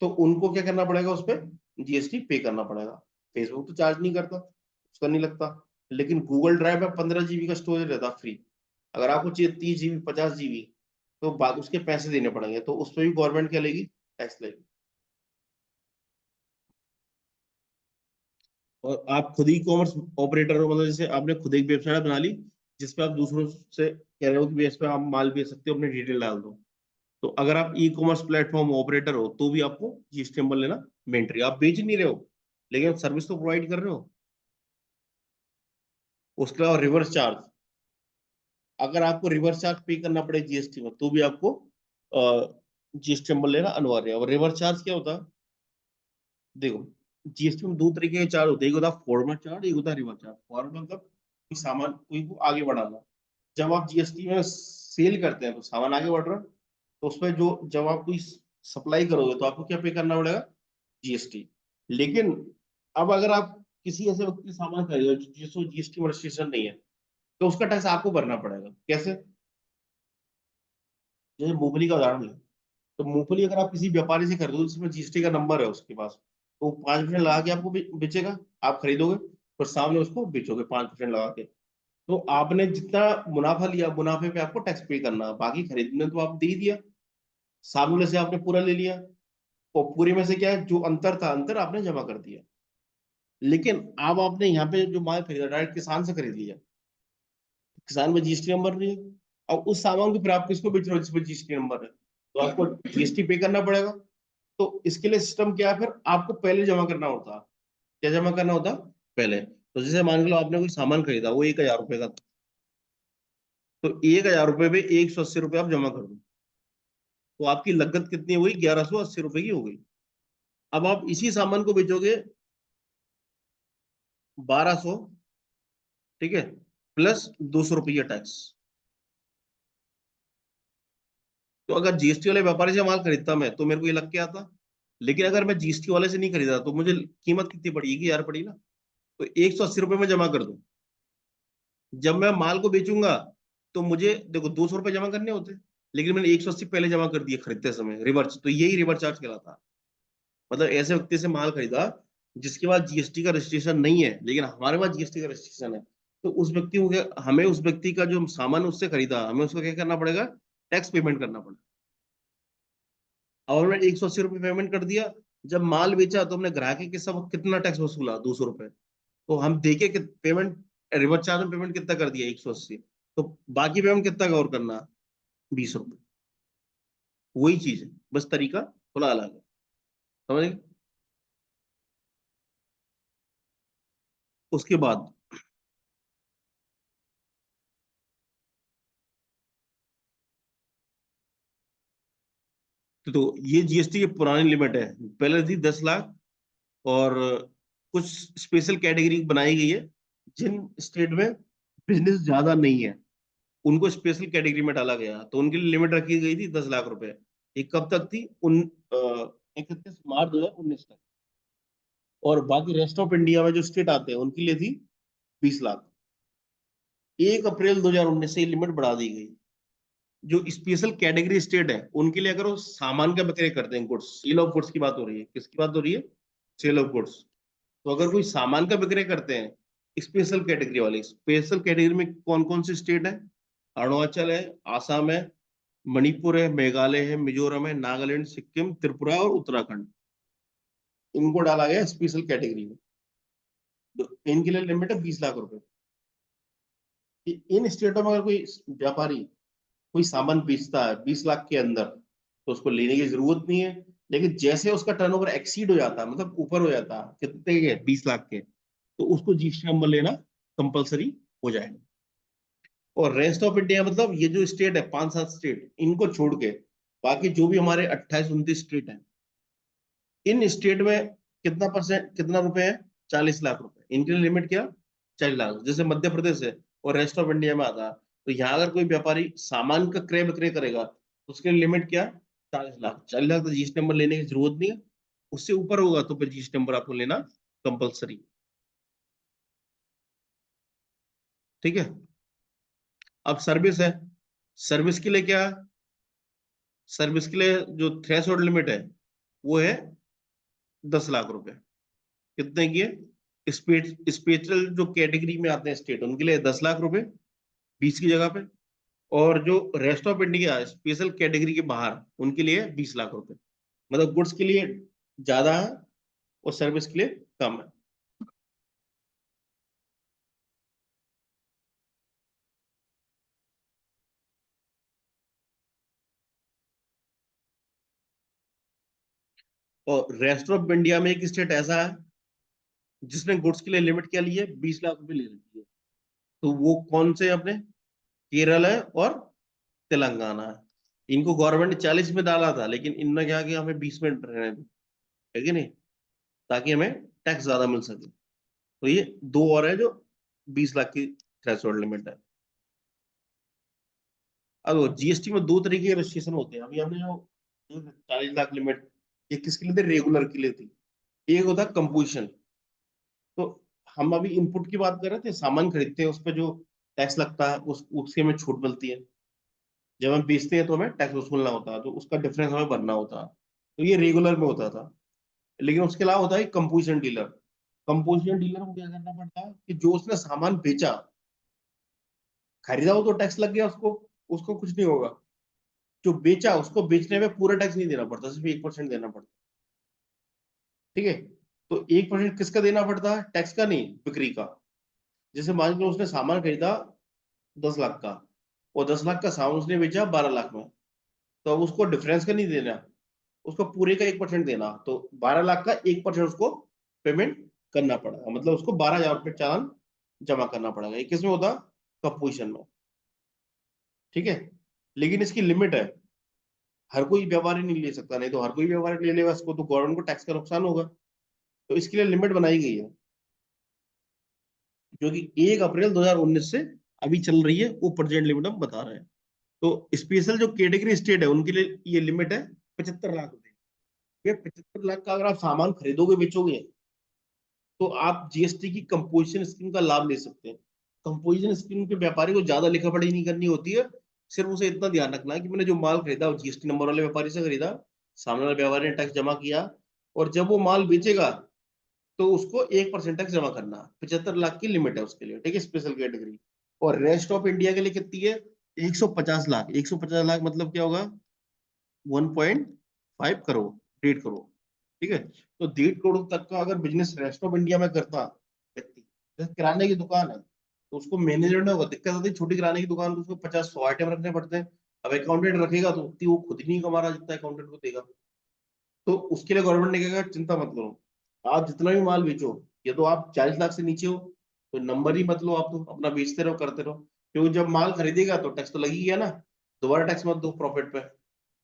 तो उनको क्या करना पड़ेगा, उस पर जीएसटी पे करना पड़ेगा। फेसबुक तो चार्ज नहीं करता, उसका नहीं लगता, लेकिन गूगल ड्राइव में 15 GB का स्टोरेज रहता फ्री। अगर आपको चाहिए 30 GB 50 GB, तो बाद उसके पैसे देने पड़ेंगे, तो उस पर भी गवर्नमेंट क्या लेगी, टैक्स लेगी। और आप खुद ई कॉमर्स ऑपरेटर हो, मतलब जैसे आपने खुद एक वेबसाइट बना ली, जिसपे आप दूसरों से कह रहे हो कि इस पे आप माल बेच सकते हो, अपनी डिटेल डाल दो। तो अगर आप ई कॉमर्स प्लेटफॉर्म ऑपरेटर हो, तो भी आपको जीएसटी नंबर लेना मैंडेटरी। आप बेच नहीं रहे हो, लेकिन सर्विस तो प्रोवाइड कर रहे हो। उसके अलावा रिवर्स चार्ज, अगर आपको रिवर्स चार्ज पे करना पड़े जीएसटी में, तो भी आपको जीएसटी नंबर लेना अनिवार्य है। और रिवर्स चार्ज क्या होता है, देखो, जीएसटी में दो तरीके के चार्ज होते हैं, एक होता है फॉरवर्ड चार्ज, एक होता है रिवर्स चार्ज। फॉरवर्ड मतलब कोई सामान कोई को आगे बढ़ाना। जब आप जीएसटी में सेल करते हैं, तो सामान आगे बढ़ रहा है, तो उसमें जो जब आप कोई सप्लाई करोगे, तो आपको क्या पे करना पड़ेगा, जीएसटी। लेकिन अब अगर आप किसी ऐसे व्यक्ति से सामान खरीदो जिसको जीएसटी में रजिस्ट्रेशन नहीं है, तो उसका टैक्स आपको भरना पड़ेगा। कैसे, जैसे मूंगफली का उदाहरण है, तो मूंगफली अगर आप किसी व्यापारी से खरीदो जिसमें जीएसटी का नंबर है उसके पास, तो 5% लगा के आपको बेचेगा। आप खरीदोगे और सामने उसको बेचोगे 5% लगा के। तो आपने जितना मुनाफा लिया, मुनाफे पे आपको टैक्स पे करना है। बाकी खरीदने तो आप दे ही दिया, सामने से आपने पूरा ले लिया, और पूरे में से क्या है, जो अंतर था, अंतर आपने जमा कर दिया। लेकिन अब आपने यहाँ पे जो माल खरीदा, डायरेक्ट किसान से खरीद लिया, किसान में जीएसटी नंबर नहीं है। अब उस सामान को फिर आप किसको बेच रहे हो जिसमें जीएसटी नंबर है, तो आपको जीएसटी पे करना पड़ेगा। तो इसके लिए सिस्टम क्या है, फिर आपको पहले जमा करना होता है। क्या जमा करना होता, पहले। तो जैसे मान के लो आपने कोई सामान खरीदा, वो 1,000 रुपए का था, तो 1,000 रुपए में 180 रुपये आप जमा कर दो, तो आपकी लागत कितनी हुई, 1,180 रुपए की हो गई। अब आप इसी सामान को बेचोगे 1,200, ठीक है, प्लस 200 रुपये टैक्स। तो अगर जीएसटी वाले व्यापारी से माल खरीदता मैं, तो मेरे को ये लग के आता। लेकिन अगर मैं जीएसटी वाले से नहीं खरीदा, तो मुझे कीमत कितनी पड़ी, 1,000 पड़ी ना। तो 180 रुपये में जमा कर दूं। जब मैं माल को बेचूंगा, तो मुझे देखो 200 रुपये जमा करने होते, लेकिन मैंने 180 पहले जमा कर दिए खरीदते समय, रिवर्स। तो यही रिवर्स चार्ज कहलाता। मतलब ऐसे व्यक्ति से माल खरीदा जिसके पास जीएसटी का रजिस्ट्रेशन नहीं है, लेकिन हमारे पास जीएसटी का रजिस्ट्रेशन है, तो उस व्यक्ति को हमें उस व्यक्ति का जो सामान उससे खरीदा, हमें उसको क्या करना पड़ेगा, टैक्स पेमेंट करना पड़ेगा। और मैंने 180 रुपये पेमेंट कर दिया। जब माल बेचा, तो हमने ग्राहक के सब कितना टैक्स वसूला, 200 रुपये। तो हम देखे कि पेमेंट, रिवर्स चार्ज में पेमेंट कितना कर दिया, 180। तो बाकी पेमेंट कितना का और करना, 20 रुपये। वही चीज है, बस तरीका थोड़ा अलग है। समझ गए? उसके बाद तो ये जीएसटी की पुरानी लिमिट है, पहले थी 10 लाख। और कुछ स्पेशल कैटेगरी बनाई गई है, जिन स्टेट में बिजनेस ज्यादा नहीं है, उनको स्पेशल कैटेगरी में डाला गया, तो उनके लिए लिमिट रखी गई थी 10 लाख रुपए। ये कब तक थी, 31 मार्च 2019 तक। और बाकी रेस्ट ऑफ इंडिया में जो स्टेट आते हैं, उनके लिए थी 20 लाख। 1 अप्रैल 2019 से ये लिमिट बढ़ा दी गई। जो स्पेशल कैटेगरी स्टेट है, उनके लिए अगर वो सामान का विक्रय करते हैं, गुड्स, सेल ऑफ गुड्स की बात हो रही है, किसकी बात हो रही है, सेल ऑफ गुड्स। तो अगर कोई सामान का विक्रय करते हैं स्पेशल कैटेगरी वाले, स्पेशल कैटेगरी में कौन कौन से स्टेट है, अरुणाचल है, आसाम है, मणिपुर है, मेघालय है, मिजोरम है, नागालैंड, सिक्किम, त्रिपुरा और उत्तराखंड, इनको डाला गया स्पेशल कैटेगरी में। तो इनके लिए लिमिट है 20 लाख रुपए। इन स्टेटों में अगर कोई व्यापारी कोई सामान बेचता है 20 लाख के अंदर, तो उसको लेने की जरूरत नहीं है। लेकिन जैसे उसका टर्नओवर एक्सीड हो जाता है, मतलब ऊपर हो जाता है, कितने के, 20 लाख के, तो उसको जीएसटी नंबर लेना कंपलसरी हो जाएगा। और रेस्ट ऑफ इंडिया मतलब ये जो स्टेट है 5-7 स्टेट, इनको छोड़ के बाकी जो भी हमारे 28-29 स्टेट हैं, इन स्टेट में कितना परसेंट, कितना रुपए है, 40 लाख रुपए। इनके लिए लिमिट क्या, 40 लाख। जैसे मध्य प्रदेश है और रेस्ट ऑफ इंडिया में आता है, तो यहाँ अगर कोई व्यापारी सामान का क्रय विक्रय करेगा तो उसके लिए लिमिट क्या, 40 लाख। 40 लाख तो जीएसटी नंबर लेने की जरूरत नहीं है। उससे ऊपर होगा तो फिर जीएसटी नंबर आपको लेना कंपलसरी। ठीक है। अब सर्विस है, सर्विस के लिए क्या, सर्विस के लिए जो थ्रेशोल्ड लिमिट है वो है 10 लाख रुपए। कितने की है, स्पेशल जो कैटेगरी में आते हैं स्टेट, उनके लिए 10 लाख रुपए 20 की जगह पे। और जो rest of India special category के बाहर, उनके लिए 20 लाख रुपए। मतलब गुड्स के लिए ज्यादा है और सर्विस के लिए कम है। और रेस्ट ऑफ इंडिया में एक स्टेट ऐसा है जिसने गुड्स के लिए लिमिट क्या ली है, 20 लाख रुपए ले रखी है। तो वो कौन से अपने, केरल है और तेलंगाना है। इनको गवर्नमेंट ने 40 में डाला था, लेकिन इनने क्या किया, हमें 20 में रहने दो, है कि नहीं, ताकि हमें टैक्स ज्यादा मिल सके। तो ये दो और है जो 20 लाख की थ्रेशोल्ड लिमिट है। अब जीएसटी में दो तरीके के रजिस्ट्रेशन होते हैं। अभी हमने जो 40 लाख लिमिट, ये किसके लिए थी, रेगुलर के लिए थी। एक होता है कंपोजिशन। तो हम अभी इनपुट की बात कर रहे थे, सामान खरीदते हैं उस पर जो टैक्स लगता है, उस उससे हमें छूट मिलती है। जब हम बेचते हैं तो हमें टैक्स वसूलना होता है, तो उसका डिफरेंस हमें भरना होता है। तो ये रेगुलर में होता था। लेकिन उसके अलावा होता है कंपोजिशन डीलर। कंपोजिशन डीलर को क्या करना पड़ता है कि जो उसने सामान बेचा, खरीदा हो तो टैक्स लग गया उसको, उसको कुछ नहीं होगा। जो बेचा उसको बेचने में पूरा टैक्स नहीं देना पड़ता, सिर्फ 1% देना पड़ता। ठीक है। तो 1% किसका देना पड़ता है, टैक्स का नहीं, बिक्री का। जैसे मान लो उसने सामान खरीदा 10 लाख का, और 10 लाख का सामान उसने बेचा 12 लाख में, तो अब उसको डिफरेंस का नहीं देना, उसको पूरे का 1% देना। तो 12 लाख का 1% उसको पेमेंट करना पड़ेगा, मतलब उसको 12,000 रुपये चालान जमा करना पड़ेगा। ये किसमें होता, कंपोजिशन में। ठीक है। लेकिन इसकी लिमिट है, हर कोई व्यापारी नहीं ले सकता, नहीं तो हर कोई व्यापारी ले लेगा इसको, तो गवर्नमेंट को टैक्स का नुकसान होगा। तो इसके लिए लिमिट बनाई गई है, जो कि 1 अप्रैल 2019 से अभी चल रही है, वो प्रेजेंट लिमिट हम बता रहे हैं। तो स्पेशल जो कैटेगरी स्टेट है उनके लिए ये लिमिट है 75 लाख रुपए। ये 75 लाख का अगर आप सामान खरीदोगे बेचोगे, तो आप जीएसटी की कंपोजिशन स्कीम का लाभ ले सकते हैं। कंपोजिशन स्कीम के व्यापारी को ज्यादा लिखा पढ़ी नहीं करनी होती है। सिर्फ उसे इतना ध्यान रखना है कि मैंने जो माल खरीदा वो जीएसटी नंबर वाले व्यापारी से खरीदा, सामने वाले व्यापारी ने टैक्स जमा किया, और जब वो माल बेचेगा तो उसको 1% टैक्स जमा करना। 75 लाख की लिमिट है उसके लिए, ठीक है, स्पेशल कैटेगरी। और रेस्ट ऑफ इंडिया के लिए कितनी है, 150 लाख। 150 लाख मतलब क्या होगा, 1.5 करोड़, 1.5 करोड़। ठीक है। तो 1.5 करोड़ तक का अगर बिजनेस रेस्ट ऑफ इंडिया में करता व्यक्ति, जैसे किराने की दुकान है, तो उसको मैनेजमेंट में होगा दिक्कत होती है। छोटी किराने की दुकान, तो उसको 50-100 आइटम रखने पड़ते हैं। अब अकाउंटेंट रखेगा तो उतनी वो खुद ही नहीं कमा रहा जितना अकाउंटेंट को देगा। तो उसके लिए गवर्नमेंट ने क्या कहा, चिंता मत करो, आप जितना भी माल बेचो, ये तो आप 40 लाख से नीचे हो तो नंबर ही मत लो, आप तो अपना बेचते रहो, करते रहो। क्योंकि जब माल खरीदेगा तो टैक्स तो लगी गया ना, दोबारा टैक्स मत दो प्रॉफिट पे।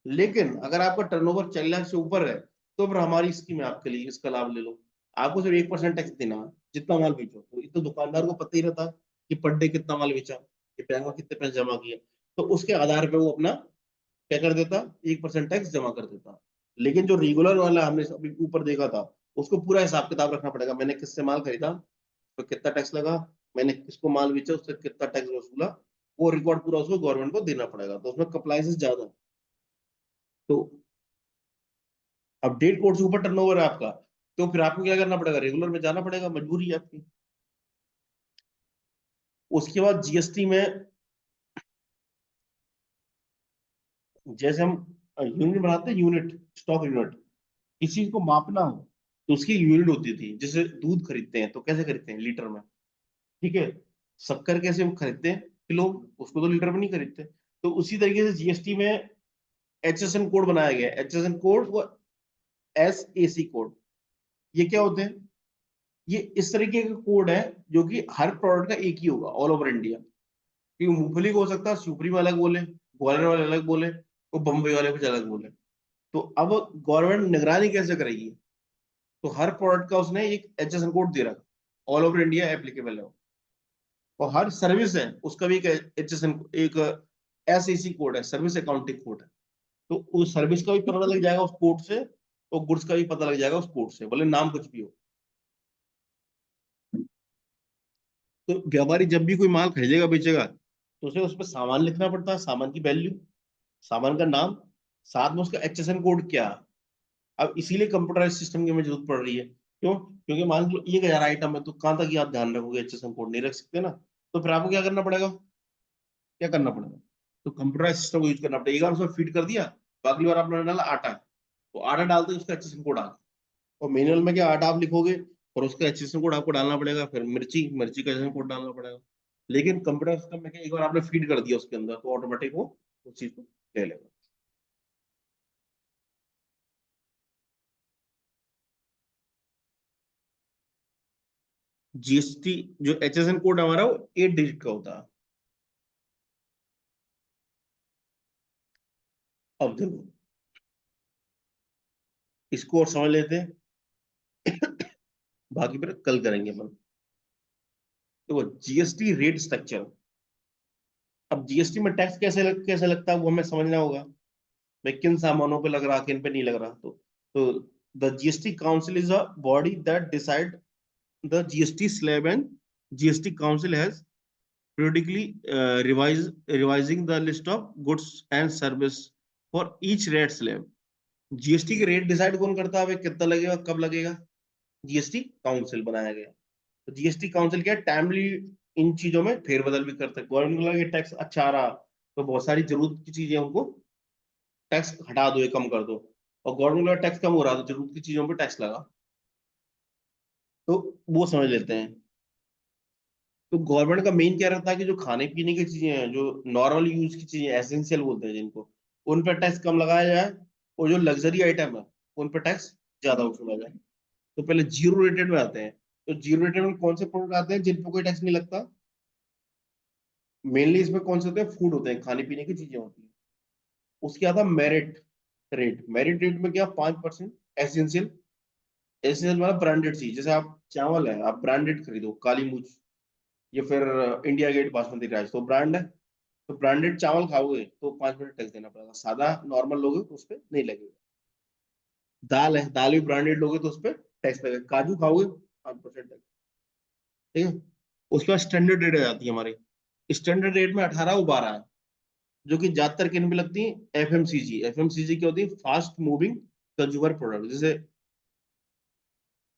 लेकिन अगर आपका टर्नओवर 40 लाख से ऊपर है, तो फिर हमारी स्कीम है आपके लिए, इसका लाभ ले लो। आपको सिर्फ 1% टैक्स देना है जितना माल बेचो। तो ये तो दुकानदार को पता ही रहता है कि पर डे कितना माल बेचा, कि बैंक में कितने पैसे जमा किए। तो उसके आधार पे वो अपना क्या कर देता, 1% टैक्स जमा कर देता। लेकिन जो रेगुलर वाला हमने अभी ऊपर देखा था, उसको पूरा हिसाब किताब रखना पड़ेगा। मैंने किससे माल खरीदा, तो कितना टैक्स लगा, मैंने किसको माल बेचा उससे कितना टैक्स वसूला, वो रिकॉर्ड पूरा उसको गवर्नमेंट को देना पड़ेगा। तो उसमें कंप्लाइंसेस ज्यादा है। तो अब 1.5 करोड़ से ऊपर टर्नओवर है आपका, तो फिर आपको क्या करना पड़ेगा, रेगुलर में जाना पड़ेगा, मजबूरी है आपकी। उसके बाद जीएसटी में, जैसे हम यूनिट बनाते हैं, यूनिट, स्टॉक यूनिट, किसी चीज को मापना हो तो उसकी यूनिट होती थी। जैसे दूध खरीदते हैं तो कैसे खरीदते हैं, लीटर में। ठीक है। शक्कर कैसे हम खरीदते हैं, किलो, उसको तो लीटर में नहीं खरीदते। तो उसी तरीके से जीएसटी में एचएसएन कोड बनाया गया है। एचएसएन कोड वो एसएसी कोड, ये क्या होते हैं, ये इस तरीके का कोड है जो कि हर प्रोडक्ट का एक ही होगा ऑल ओवर इंडिया। क्योंकि मूंगफली को हो सकता है शिवपुरी में अलग बोले, ग्वालियर वाले अलग बोले, वो बम्बई वाले कुछ अलग बोले। तो अब गवर्नमेंट निगरानी कैसे करेगी? तो हर प्रोडक्ट का उसने एक एचएसएन कोड दे रखा, ऑल ओवर इंडिया एप्लीकेबल है वो। और हर सर्विस है उसका भी एक एचएसएन, एक एसईसी कोड है, सर्विस अकाउंटिंग कोड है। तो उस सर्विस का भी पता लग जाएगा उस कोड से, और गुड्स का भी पता लग जाएगा उस कोड से, भले नाम कुछ भी हो। तो व्यापारी जब भी कोई माल खरीदेगा बेचेगा, तो उसे उस पर सामान लिखना पड़ता है, सामान की वैल्यू, सामान का नाम, साथ में उसका एचएसएन कोड क्या है। अब इसीलिए कंप्यूटराइज सिस्टम की हमें जरूरत पड़ रही है। क्यों? क्योंकि मान लो 1,000 आइटम है, तो कहाँ तक ही आप ध्यान रखोगे? एचएसएन कोड नहीं रख सकते ना। तो फिर आपको क्या करना पड़ेगा? क्या करना पड़ेगा? तो कंप्यूटराइज सिस्टम को यूज करना पड़ेगा। एक बार उसमें फीड कर दिया, तो अगली बार आपने डाला आटा, तो आटा डालते ही उसका एचएसएन कोड आ गया। और मैनुअल में क्या, आटा आप लिखोगे और उसका एचएसएन कोड आपको डालना पड़ेगा, फिर मिर्ची, मिर्ची का एचएसएन कोड डालना पड़ेगा। लेकिन कंप्यूटर सिस्टम में क्या, एक बार आपने फीड कर दिया उसके अंदर, तो ऑटोमेटिक वो उस चीज को ले लेगा। जीएसटी, जो एचएसएन कोड हमारा वो 8 डिजिट का होता है। अब देखो, इसको और समझ लेते हैं, बाकी फिर कल करेंगे अपन। तो जीएसटी रेट स्ट्रक्चर। अब जीएसटी में टैक्स कैसे लगता है वो हमें समझना होगा। भाई किन सामानों पे लग रहा, किन पे नहीं लग रहा। तो the GST council is a body that decide the GST slab, and GST council has periodically revising the list of goods and service for each rate slab। GST के रेट डिसाइड कौन करता है? भाई कितना लगेगा, कब लगेगा? जीएसटी काउंसिल बनाया गया। तो जीएसटी काउंसिल क्या, टाइमली इन चीजों में फेरबदल भी करता है। गवर्नमेंट को लगे टैक्स अच्छा आ रहा, तो बहुत सारी जरूरत की चीजें उनको टैक्स हटा दो या कम कर दो। और गवर्नमेंट का टैक्स कम हो रहा, तो जरूरत की चीजों पर टैक्स लगा। तो वो समझ लेते हैं। तो गवर्नमेंट का मेन क्या रहता है कि जो खाने पीने की चीजें हैं, जो नॉर्मल यूज की चीजें, एसेंशियल बोलते हैं जिनको, उन पर टैक्स कम लगाया जाए, और जो लग्जरी आइटम है उन पर टैक्स ज्यादा वसूला जाए। तो पहले जीरो रेटेड में आते हैं। तो जीरो रेटेड में कौन से प्रोडक्ट आते हैं जिन पर कोई टैक्स नहीं लगता? मेनली इसमें कौन से होते हैं? फूड होते हैं, खाने पीने की चीजें होती हैं। उसके आता मेरिट रेट। मेरिट रेट में क्या, 5%। एसेंशियल, एसेंशियल मतलब ब्रांडेड चीज, जैसे आप चावल है, आप ब्रांडेड खरीदो, काली मूछ या फिर इंडिया गेट बासमती राइस, तो ब्रांड है। तो ब्रांडेड चावल खाओगे तो 5% टैक्स देना पड़ेगा। सादा नॉर्मल लोगे तो उस पर नहीं लगेगा। दाल है, दाल भी ब्रांडेड लोगे तो उस पर टैक्स लगेगा। काजू खाओगे, 5% टैक्स। ठीक है। उसके बाद स्टैंडर्ड रेट आ जाती है हमारी। स्टैंडर्ड रेट में 18 और 12 है, जो कि ज्यादातर किन पे लगती है? एफएमसीजी। एफएमसीजी क्या होती है? फास्ट मूविंग कंज्यूमर प्रोडक्ट, जैसे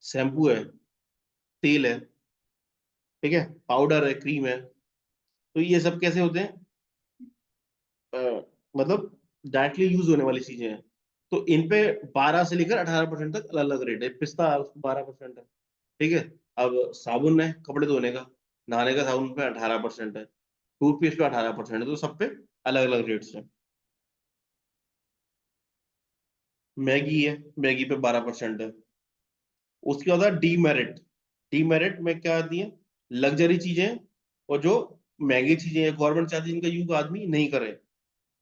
शैम्पू है, तेल है, ठीक है, पाउडर है, क्रीम है। तो ये सब कैसे होते हैं? अ, मतलब डायरेक्टली यूज होने वाली चीजें हैं। तो इन पे 12 से लेकर 18% तक अलग अलग रेट है। पिस्ता है, उसको 12% है। ठीक है। अब साबुन है कपड़े धोने का, नहाने का साबुन पे 18% है, टूथपेस्ट पे 18% है। तो सब पे अलग अलग रेट्स है। मैगी है, मैगी पे 12% है। उसके बाद है डीमेरिट। डीमेरिट में क्या आती है? लग्जरी चीजें, और जो महंगी चीजें हैं, गवर्नमेंट चाहती है इनका यूज आदमी नहीं करे,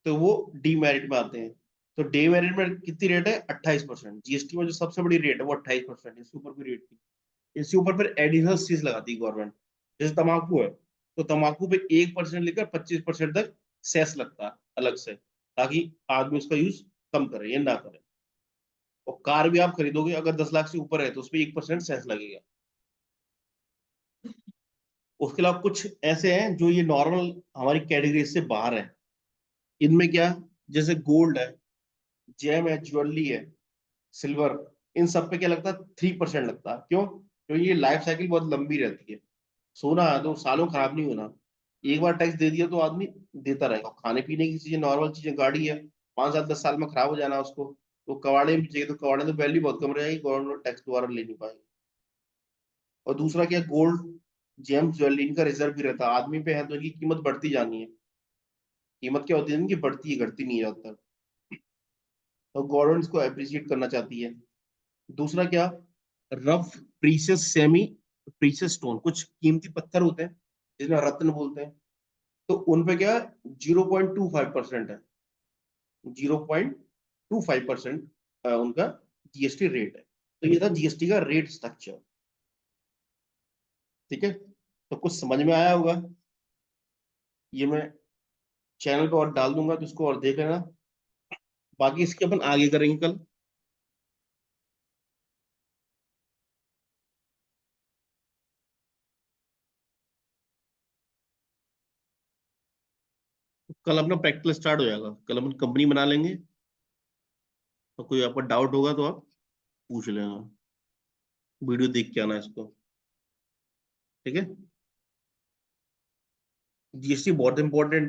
तो वो डीमेरिट में आते हैं। तो डीमेरिट में कितनी रेट है? 28%। जीएसटी में जो सबसे बड़ी रेट है वो 28%। इसके ऊपर कोई रेट नहीं। इसके ऊपर फिर एडिशनल चीज लगाती है गवर्नमेंट। जैसे तम्बाकू है, तो तम्बाकू पे 1% लेकर 25% तक सेस लगता है अलग से, ताकि आदमी उसका यूज कम करे या ना करे। और कार भी आप खरीदोगे अगर 10 लाख से ऊपर है, तो उसपे 1% सेस लगेगा। उसके अलावा कुछ ऐसे हैं जो ये नॉर्मल हमारी कैटेगरी से बाहर है। इनमें क्या, जैसे गोल्ड है, जेम है, ज्वेलरी है, सिल्वर, इन सब पे क्या लगता है? 3% लगता है। क्यों? क्योंकि ये लाइफ साइकिल बहुत लंबी रहती है। सोना है तो सालों खराब नहीं होना। एक बार टैक्स दे दिया तो आदमी देता रहेगा। खाने पीने की चीजें, नॉर्मल चीजें, गाड़ी है, 5 साल 10 साल में खराब हो जाना है उसको, तो कबाड़े भी चाहिए, तो कबाड़े तो वैल्यू बहुत कम रहेगी, गवर्नमेंट टैक्स दोबारा ले नहीं पाएगी। और दूसरा क्या, गोल्ड, जेम्स, ज्वेलरी, इनका रिजर्व भी रहता है। आदमी पे है तो इनकी कीमत बढ़ती जानी है। कीमत क्या होती है इनकी? बढ़ती है, घटती नहीं है ज्यादातर। तो गवर्नमेंट इसको अप्रिशिएट करना चाहती है। दूसरा क्या, rough precious, semi precious stone, कुछ कीमती पत्थर होते हैं जिन्हें रत्न बोलते हैं। तो उन पे क्या 0.25% है, 0.25% उनका जीएसटी रेट है। तो ये था जीएसटी का रेट स्ट्रक्चर। ठीक है, तो कुछ समझ में आया होगा। ये मैं चैनल पे और डाल दूंगा तो इसको और देख लेना। बाकी इसके अपन आगे करेंगे कल। कल अपना प्रैक्टिकल स्टार्ट हो जाएगा, कल अपन कंपनी बना लेंगे। तो कोई आपको डाउट होगा तो आप पूछ लेना, वीडियो देख के आना इसको। ठीक है, जीएसटी बहुत इंपॉर्टेंट